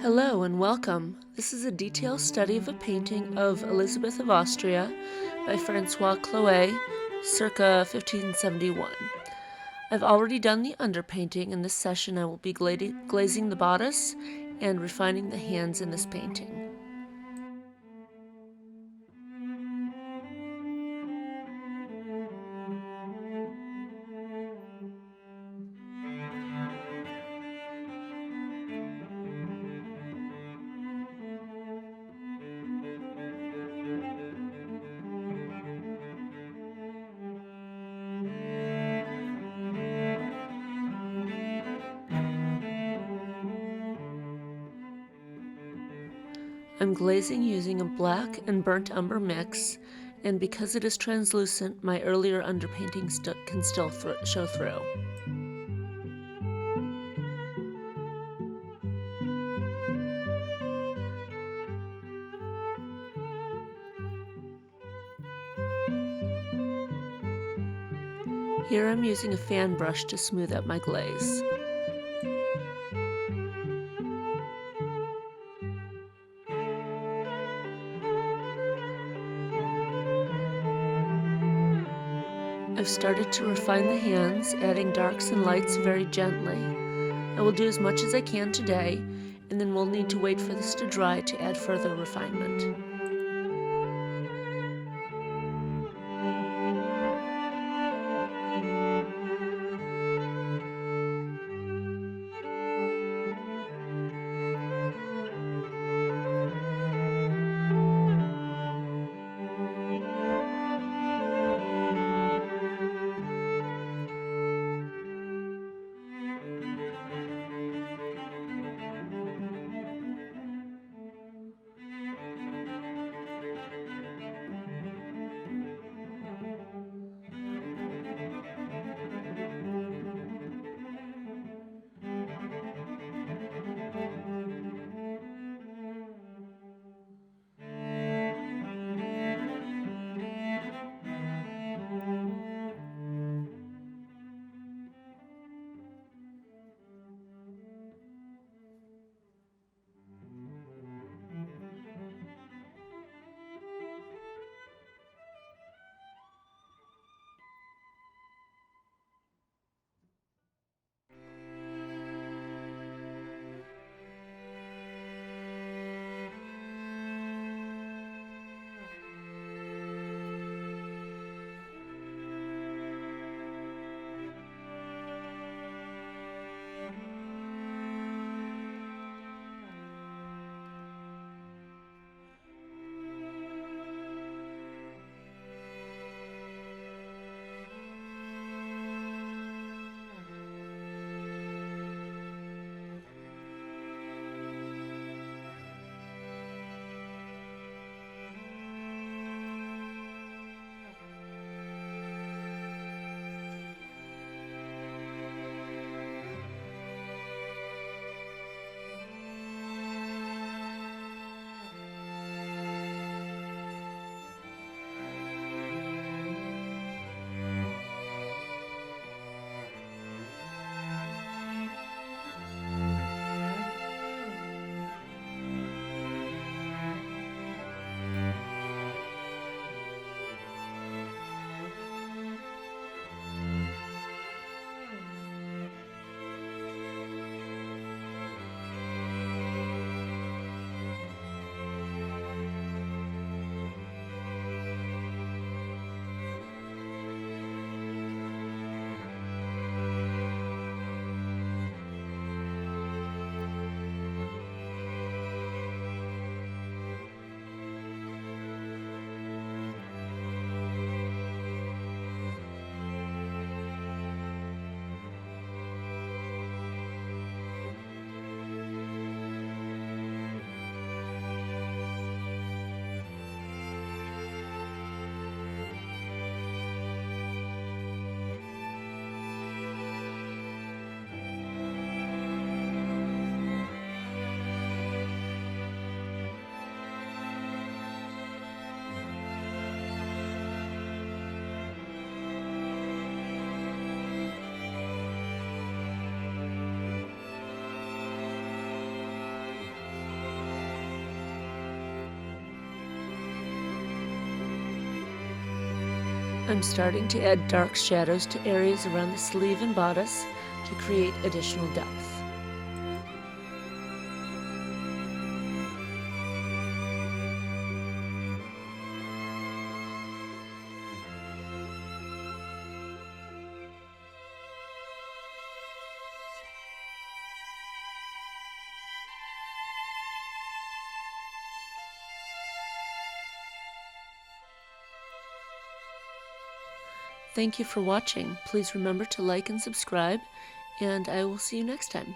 Hello and welcome. This is a detailed study of a painting of Elizabeth of Austria by Francois Clouet, circa 1571. I've already done the underpainting. In this session I will be glazing the bodice and refining the hands in this painting. I'm glazing using a black and burnt umber mix, and because it is translucent, my earlier underpainting can still show through. Here I'm using a fan brush to smooth out my glaze. I've started to refine the hands, adding darks and lights very gently. I will do as much as I can today, and then we'll need to wait for this to dry to add further refinement. I'm starting to add dark shadows to areas around the sleeve and bodice to create additional depth. Thank you for watching. Please remember to like and subscribe, and I will see you next time.